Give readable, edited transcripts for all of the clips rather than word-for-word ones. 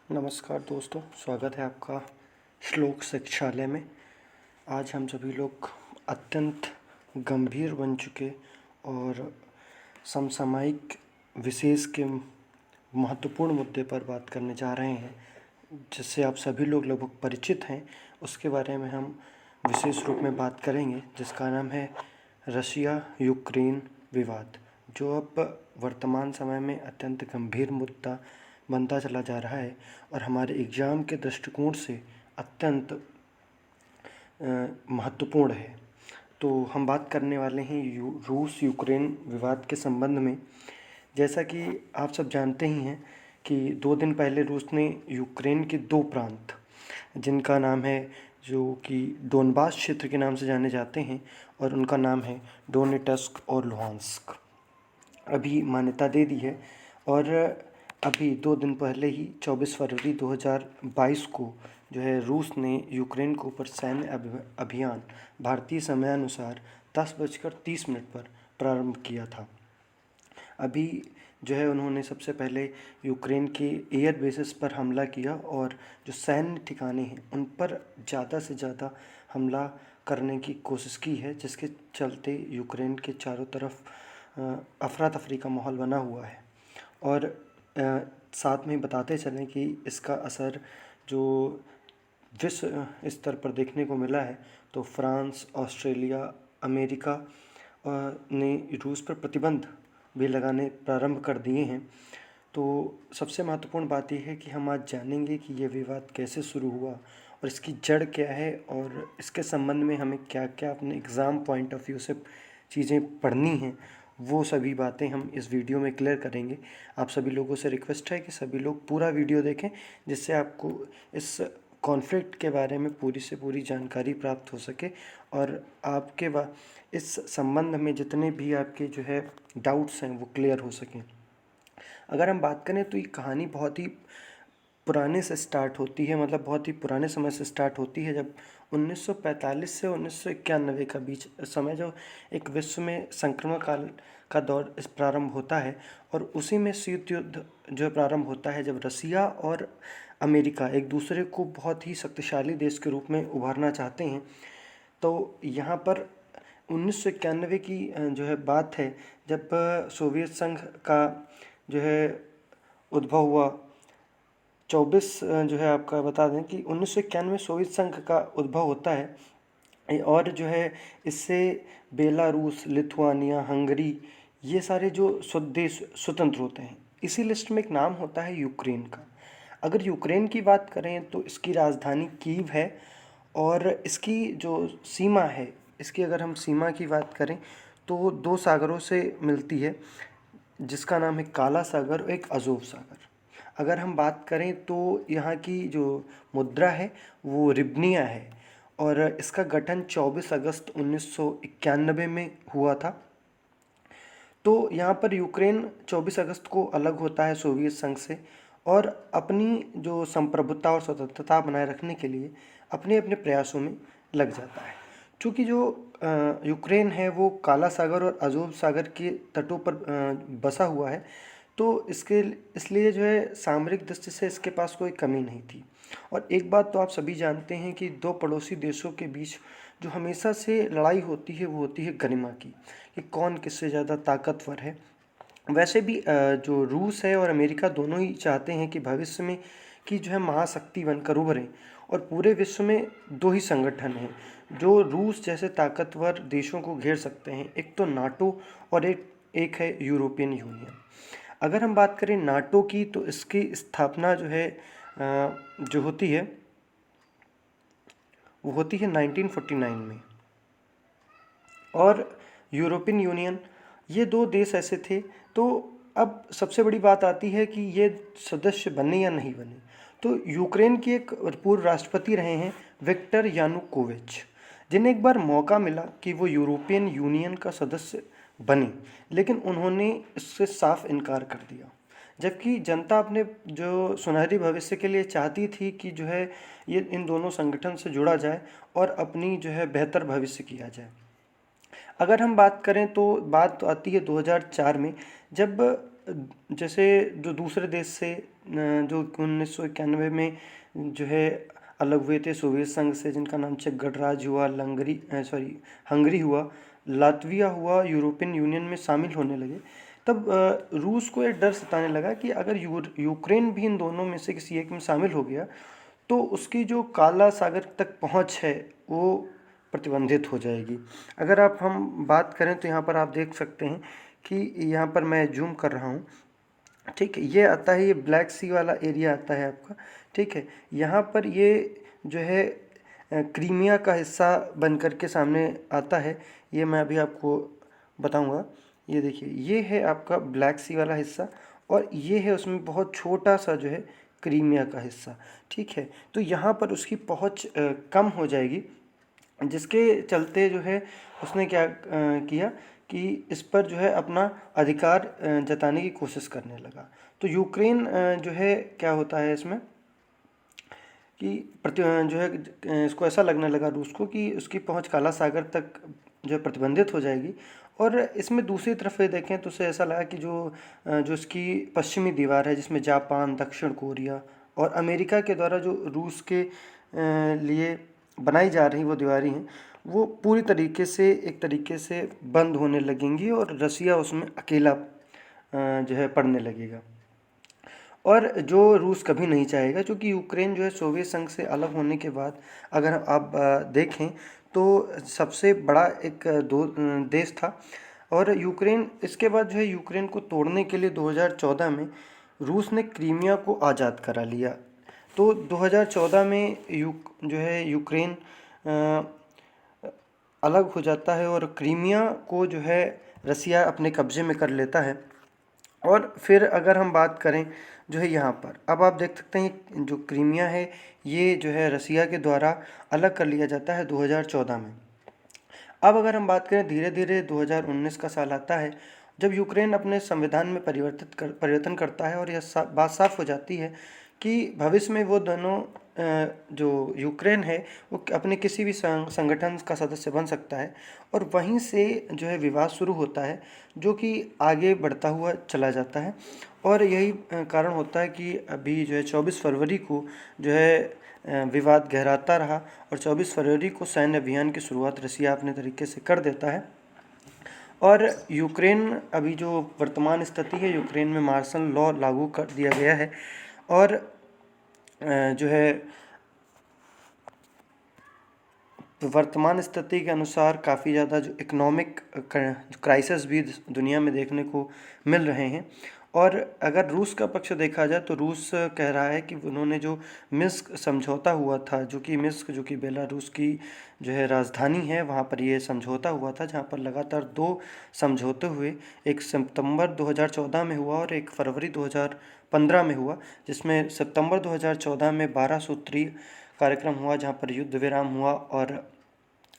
नमस्कार दोस्तों, स्वागत है आपका श्लोक शिक्षालय में। आज हम सभी लोग अत्यंत गंभीर बन चुके और समसामयिक विशेष के महत्वपूर्ण मुद्दे पर बात करने जा रहे हैं, जिससे आप सभी लोग लगभग परिचित हैं। उसके बारे में हम विशेष रूप में बात करेंगे, जिसका नाम है रशिया यूक्रेन विवाद, जो अब वर्तमान समय में अत्यंत गंभीर मुद्दा बनता चला जा रहा है और हमारे एग्ज़ाम के दृष्टिकोण से अत्यंत महत्वपूर्ण है। तो हम बात करने वाले हैं रूस यूक्रेन विवाद के संबंध में। जैसा कि आप सब जानते ही हैं कि 2 दिन पहले रूस ने यूक्रेन के 2 प्रांत, जिनका नाम है, जो कि डोनबास क्षेत्र के नाम से जाने जाते हैं, और उनका नाम है डोनेट्स्क और लुहांस्क, अभी मान्यता दे दी है। और अभी 2 दिन पहले ही 24 फरवरी 2022 को जो है रूस ने यूक्रेन के ऊपर सैन्य अभियान भारतीय समयानुसार 10:30 पर प्रारंभ किया था। अभी जो है उन्होंने सबसे पहले यूक्रेन के एयर बेसिस पर हमला किया और जो सैन्य ठिकाने हैं उन पर ज़्यादा से ज़्यादा हमला करने की कोशिश की है, जिसके चलते यूक्रेन के चारों तरफ अफरा तफरी का माहौल बना हुआ है। और साथ में बताते चलें कि इसका असर जो विश्व स्तर पर देखने को मिला है, तो फ्रांस, ऑस्ट्रेलिया, अमेरिका ने रूस पर प्रतिबंध भी लगाने प्रारंभ कर दिए हैं। तो सबसे महत्वपूर्ण बात यह है कि हम आज जानेंगे कि यह विवाद कैसे शुरू हुआ और इसकी जड़ क्या है, और इसके संबंध में हमें क्या क्या अपने एग्ज़ाम पॉइंट ऑफ व्यू से चीज़ें पढ़नी हैं, वो सभी बातें हम इस वीडियो में क्लियर करेंगे। आप सभी लोगों से रिक्वेस्ट है कि सभी लोग पूरा वीडियो देखें, जिससे आपको इस कॉन्फ्लिक्ट के बारे में पूरी से पूरी जानकारी प्राप्त हो सके और आपके इस संबंध में जितने भी आपके जो है डाउट्स हैं वो क्लियर हो सकें। अगर हम बात करें तो ये कहानी बहुत ही पुराने से स्टार्ट होती है, मतलब बहुत ही पुराने समय से स्टार्ट होती है, जब 1945 से 1991 का बीच समय जो एक विश्व में संक्रमण काल का दौर इस प्रारंभ होता है। और उसी में शीत युद्ध जो प्रारंभ होता है, जब रसिया और अमेरिका एक दूसरे को बहुत ही शक्तिशाली देश के रूप में उभारना चाहते हैं। तो यहाँ पर 1991 की जो है बात है, जब सोवियत संघ का जो है उद्भव हुआ। 24 जो है आपका बता दें कि 1991 में सोवियत संघ का उद्भव होता है, और जो है इससे बेलारूस, लिथुआनिया, हंगरी, ये सारे जो देश स्वतंत्र होते हैं। इसी लिस्ट में एक नाम होता है यूक्रेन का। अगर यूक्रेन की बात करें तो इसकी राजधानी कीव है, और इसकी जो सीमा है, इसकी अगर हम सीमा की बात करें तो 2 सागरों से मिलती है, जिसका नाम है काला सागर और एक अज़ोव सागर। अगर हम बात करें तो यहाँ की जो मुद्रा है वो रिब्निया है, और इसका गठन 24 अगस्त 1991 में हुआ था। तो यहाँ पर यूक्रेन 24 अगस्त को अलग होता है सोवियत संघ से, और अपनी जो संप्रभुता और स्वतंत्रता बनाए रखने के लिए अपने अपने प्रयासों में लग जाता है। चूँकि जो यूक्रेन है वो काला सागर और अज़ोव सागर के तटों पर बसा हुआ है, तो इसलिए जो है सामरिक दृष्टि से इसके पास कोई कमी नहीं थी। और एक बात तो आप सभी जानते हैं कि 2 पड़ोसी देशों के बीच जो हमेशा से लड़ाई होती है वो होती है गरिमा की, कि कौन किससे ज़्यादा ताकतवर है। वैसे भी जो रूस है और अमेरिका दोनों ही चाहते हैं कि भविष्य में कि जो है महाशक्ति बनकर उभरें, और पूरे विश्व में 2 ही संगठन हैं जो रूस जैसे ताकतवर देशों को घेर सकते हैं, एक तो नाटो और एक है यूरोपियन यूनियन। अगर हम बात करें नाटो की, तो इसकी स्थापना जो है जो होती है वो होती है 1949 में। और यूरोपियन यूनियन, ये 2 देश ऐसे थे। तो अब सबसे बड़ी बात आती है कि ये सदस्य बने या नहीं बने। तो यूक्रेन के एक पूर्व राष्ट्रपति रहे हैं विक्टर यानुकोविच, जिन्हें एक बार मौका मिला कि वो यूरोपियन यूनियन का सदस्य बने, लेकिन उन्होंने इससे साफ इनकार कर दिया। जबकि जनता अपने जो सुनहरी भविष्य के लिए चाहती थी कि जो है ये इन दोनों संगठन से जुड़ा जाए और अपनी जो है बेहतर भविष्य किया जाए। अगर हम बात करें तो बात तो आती है 2004 में, जब जैसे जो दूसरे देश से जो 1991 में जो है अलग हुए थे सोवियत संघ से, जिनका नाम चेक गणराज्य हुआ, हंगरी हुआ, लातविया हुआ, यूरोपियन यूनियन में शामिल होने लगे, तब रूस को एक डर सताने लगा कि अगर यूक्रेन भी इन दोनों में से किसी एक में शामिल हो गया तो उसकी जो काला सागर तक पहुंच है वो प्रतिबंधित हो जाएगी। अगर हम बात करें तो यहाँ पर आप देख सकते हैं कि यहाँ पर मैं जूम कर रहा हूँ, ठीक है, ये आता है, ये ब्लैक सी वाला एरिया आता है आपका, ठीक है। यहाँ पर ये जो है क्रीमिया का हिस्सा बन कर के सामने आता है, ये मैं अभी आपको बताऊंगा। ये देखिए, ये है आपका ब्लैक सी वाला हिस्सा और ये है उसमें बहुत छोटा सा जो है क्रीमिया का हिस्सा, ठीक है। तो यहाँ पर उसकी पहुँच कम हो जाएगी, जिसके चलते जो है उसने क्या किया कि इस पर जो है अपना अधिकार जताने की कोशिश करने लगा। तो यूक्रेन जो है क्या होता है इसमें कि जो है इसको ऐसा लगने लगा रूस को कि उसकी पहुंच काला सागर तक जो है प्रतिबंधित हो जाएगी। और इसमें दूसरी तरफ ये देखें तो उसे ऐसा लगा कि जो इसकी पश्चिमी दीवार है, जिसमें जापान, दक्षिण कोरिया और अमेरिका के द्वारा जो रूस के लिए बनाई जा रही वो दीवारें हैं, वो पूरी तरीके से एक तरीके से बंद होने लगेंगी और रसिया उसमें अकेला जो है पड़ने लगेगा। और जो रूस कभी नहीं चाहेगा, क्योंकि यूक्रेन जो है सोवियत संघ से अलग होने के बाद अगर आप देखें तो सबसे बड़ा एक देश था। और यूक्रेन इसके बाद जो है यूक्रेन को तोड़ने के लिए 2014 में रूस ने क्रीमिया को आज़ाद करा लिया। तो 2014 में जो है यूक्रेन अलग हो जाता है और क्रीमिया को जो है रसिया अपने कब्ज़े में कर लेता है। और फिर अगर हम बात करें जो है यहाँ पर, अब आप देख सकते हैं जो क्रीमिया है ये जो है रसिया के द्वारा अलग कर लिया जाता है 2014 में। अब अगर हम बात करें धीरे धीरे 2019 का साल आता है, जब यूक्रेन अपने संविधान में परिवर्तन करता है और यह बात साफ हो जाती है कि भविष्य में वो दोनों जो यूक्रेन है वो अपने किसी भी संगठन का सदस्य बन सकता है। और वहीं से जो है विवाद शुरू होता है, जो कि आगे बढ़ता हुआ चला जाता है। और यही कारण होता है कि अभी जो है 24 फरवरी को जो है विवाद गहराता रहा और 24 फरवरी को सैन्य अभियान की शुरुआत रसिया अपने तरीके से कर देता है। और यूक्रेन अभी जो वर्तमान स्थिति है, यूक्रेन में मार्शल लॉ लागू कर दिया गया है और जो है वर्तमान स्थिति के अनुसार काफ़ी ज़्यादा जो इकोनॉमिक क्राइसिस भी दुनिया में देखने को मिल रहे हैं। और अगर रूस का पक्ष देखा जाए तो रूस कह रहा है कि उन्होंने जो मिन्स्क समझौता हुआ था, जो कि बेलारूस की जो है राजधानी है, वहाँ पर ये समझौता हुआ था, जहाँ पर लगातार 2 समझौते हुए, एक सितंबर 2014 में हुआ और एक फरवरी 2015 में हुआ, जिसमें सितंबर 2014 में 12 सूत्री कार्यक्रम हुआ, जहाँ पर युद्ध विराम हुआ और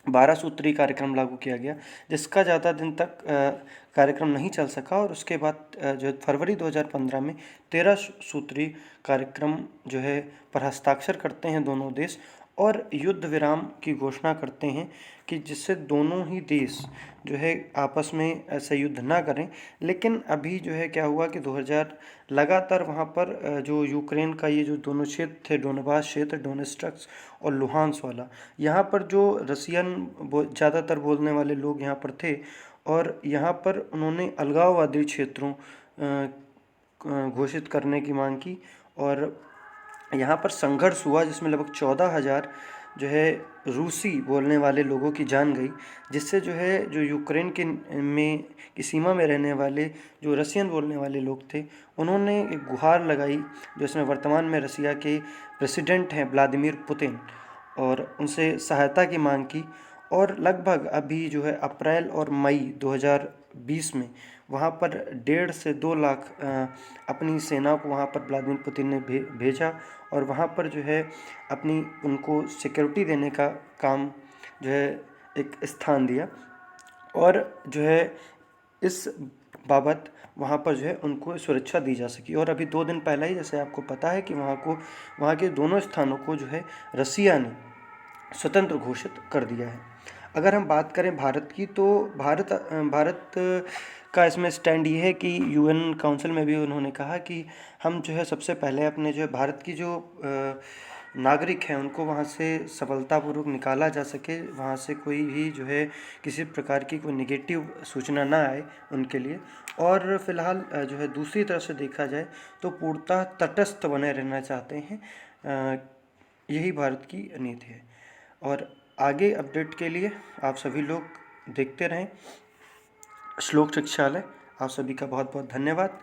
12 सूत्री कार्यक्रम लागू किया गया, जिसका ज़्यादा दिन तक कार्यक्रम नहीं चल सका। और उसके बाद जो फरवरी 2015 में 13 सूत्री कार्यक्रम जो है पर हस्ताक्षर करते हैं दोनों देश और युद्ध विराम की घोषणा करते हैं कि जिससे दोनों ही देश जो है आपस में ऐसा युद्ध ना करें। लेकिन अभी जो है क्या हुआ कि 2000 लगातार वहाँ पर जो यूक्रेन का ये जो दोनों क्षेत्र थे, डोनबास क्षेत्र, डोनेस्ट्रक्स और लुहांस वाला, यहाँ पर जो रसियन ज़्यादातर बोलने वाले लोग यहाँ पर थे और यहाँ पर उन्होंने अलगाववादी क्षेत्रों घोषित करने की मांग की। और यहाँ पर संघर्ष हुआ जिसमें लगभग 14,000 जो है रूसी बोलने वाले लोगों की जान गई, जिससे जो है जो यूक्रेन के में की सीमा में रहने वाले जो रसियन बोलने वाले लोग थे, उन्होंने एक गुहार लगाई, जो इसमें वर्तमान में रसिया के प्रेसिडेंट हैं व्लादिमीर पुतिन, और उनसे सहायता की मांग की। और लगभग अभी जो है अप्रैल और मई 2020 में वहाँ पर 1.5 से 2 लाख अपनी सेना को वहाँ पर व्लादिमीर पुतिन ने भेजा और वहाँ पर जो है अपनी उनको सिक्योरिटी देने का काम जो है एक स्थान दिया। और जो है इस बाबत वहाँ पर जो है उनको सुरक्षा दी जा सकी। और अभी 2 दिन पहले ही, जैसे आपको पता है कि वहाँ के दोनों स्थानों को जो है रसिया ने स्वतंत्र घोषित कर दिया है। अगर हम बात करें भारत की, तो भारत का इसमें स्टैंड ये है कि यूएन काउंसिल में भी उन्होंने कहा कि हम जो है सबसे पहले अपने जो है भारत की जो नागरिक हैं उनको वहाँ से सफलतापूर्वक निकाला जा सके, वहाँ से कोई भी जो है किसी प्रकार की कोई नेगेटिव सूचना ना आए उनके लिए। और फिलहाल जो है दूसरी तरफ से देखा जाए तो पूर्णतः तटस्थ बने रहना चाहते हैं। यही भारत की नीति है। और आगे अपडेट के लिए आप सभी लोग देखते रहें श्लोक शिक्षालय। आप सभी का बहुत बहुत धन्यवाद।